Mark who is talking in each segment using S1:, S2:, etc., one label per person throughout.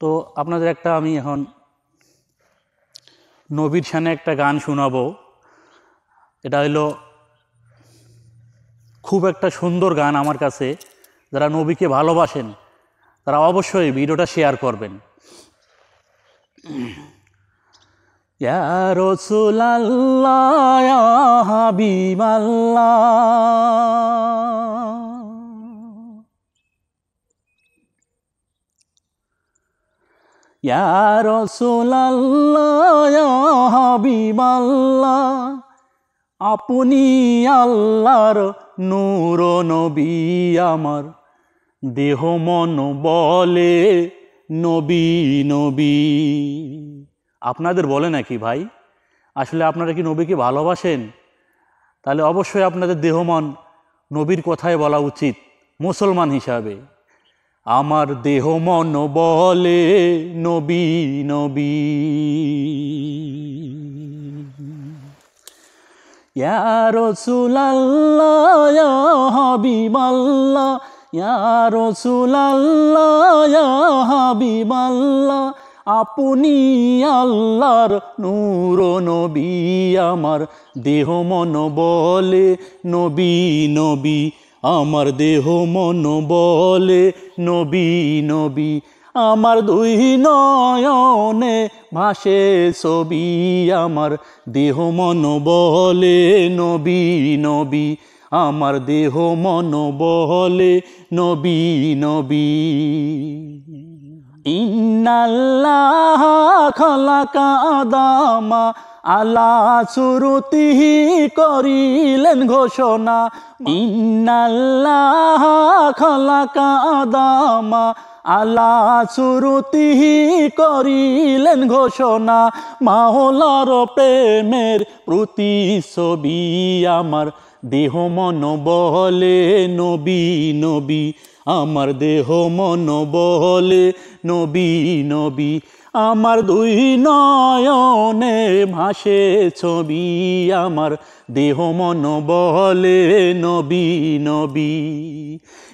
S1: তো আপনাদের একটা আমি এখন নবীর শানে একটা গান শোনাবো। এটা হলো খুব একটা সুন্দর গান আমার কাছে। যারা নবীকে ভালোবাসেন তারা অবশ্যই ভিডিওটা শেয়ার করবেন। ইয়া রাসূলুল্লাহ ইয়া হাবিবাল্লাহ, ইয়া রাসূলুল্লাহ ইয়া হাবিবাল্লাহ, আপনি আল্লাহর নূর নবী আমার, দেহ মন বলে নবী নবী। আপনাদের বলে নাকি ভাই? আসলে আপনারা কি নবীকে ভালোবাসেন? তাহলে অবশ্যই আপনাদের দেহ মন নবীর কথাই বলা উচিত মুসলমান হিসাবে। আমার দেহ মন বলে নবী নবী। ইয়া রাসূলুল্লাহ ইয়া হাবিবাল্লাহ, ইয়া রাসূলুল্লাহ ইয়া হাবিবাল্লাহ, আপনি আল্লাহর নূর নবী আমার, দেহ মন বলে নবী নবী। আমার দেহ মন বলে নবী নবী। আমার দুই নয়নে ভাসে ছবি আমার, দেহ মন বলে নবী নবী। আমার দেহ মন বলে নবী নবী। ইন্নাল্লাহা খালাকা আদামা আলা সুরতিহি করিলেন ঘোষণা। ইন্নাল্লাহা খালাকা আদামা আলা সুরতিহি করিলেন ঘোষণা। মাওলার প্রেমের প্রতিছবি আমার, দেহ মন বলে নবী নবী। আমার দেহ মন বলে নবী নবী। আমার দুই নয়নে ভাসে ছবি আমার, দেহ মন বলে নবী নবী।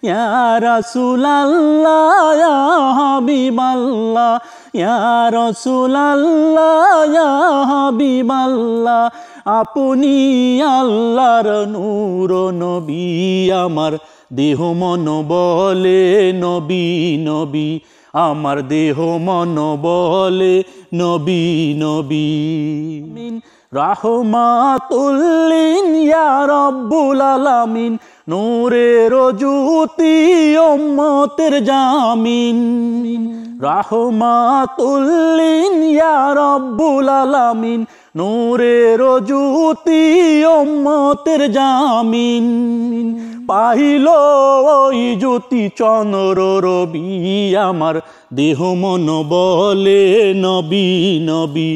S1: ইয়া রাসূলুল্লাহ ইয়া হাবিবাল্লাহ, ইয়া রাসূলুল্লাহ ইয়া হাবিবাল্লাহ, আপনি আল্লাহর নূর নবী আমার, দেহ মন বলে নবী নবী। আমার দেহ মন বলে নবী নবী। রাহমাতুল্লিন ইয়া রাব্বুল আলামিন, নূরের জ্যোতি উম্মতের জামিন। রাহমাতুল্লিন ইয়া রাব্বুল আলামিন, নূরের জ্যোতি উম্মতের জামিন। পাইল ওই জ্যোতি চন্দ্র রবি আমার, দেহ মন বলে নবী নবী।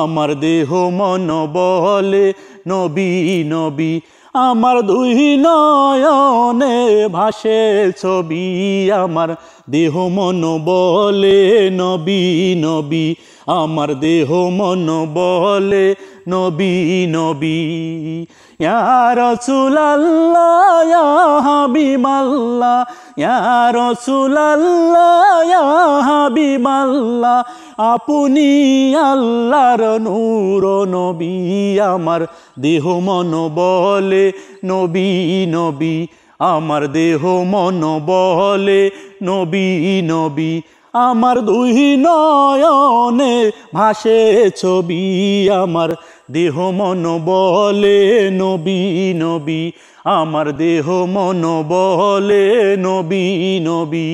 S1: আমার দেহ মন বলে নবী নবী। আমার দুই নয়নে ভাসে ছবি আমার, দেহ মন বলে নবী নবী। আমার দেহ মন বলে নবী নবী। ইয়া রাসূলুল্লাহ ইয়া হাবিবাল্লাহ, ইয়া রাসূলুল্লাহ ইয়া হাবিবাল্লাহ, আপনি আল্লাহর নূর নবী আমার, দেহ মন বলে নবী নবী। আমার দেহ মন বলে নবী নবী। আমার দুই নয়নে ভাসে ছবি আমার, দেহ মন বলে নবী নবী। আমার দেহ মন বলে নবী নবী।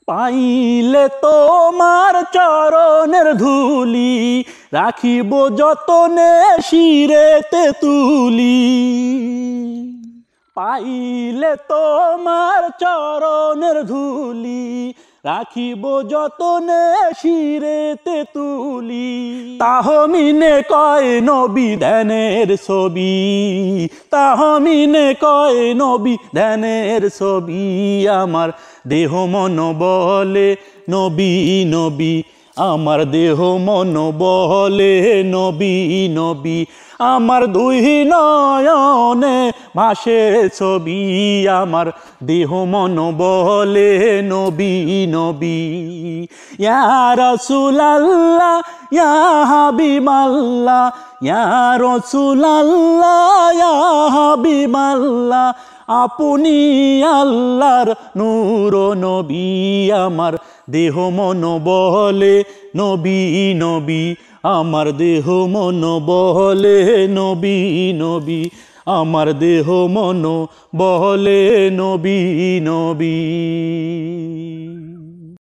S1: পাইলে তোমার চরণের ধুলি, রাখিব যতনে শিরেতে তুলি। পাইলে তোমার চরণের ধুলি, রাখিব যতনে শিরেতে তুলি। তাহমিনে কয় নবী ধ্যানের ছবি, তাহমিনে কয় নবী ধ্যানের ছবি আমার, দেহ মন বলে নবী নবী। আমার দেহ মন বলে নবী নবী, আমার দুই নয়নে ভাসে ছবি, আমার দেহ মন বলে নবী নবী। ইয়া রাসূলাল্লাহ ইয়া হাবিবাল্লাহ, ইয়া রাসূলাল্লাহ ইয়া হাবিবাল্লাহ, আপনি আল্লাহর নূর নবী, আমার দেহ মন বলে নবী নবী, আমার দেহ মন বলে নবী নবী, আমার দেহ মন বলে নবী নবী।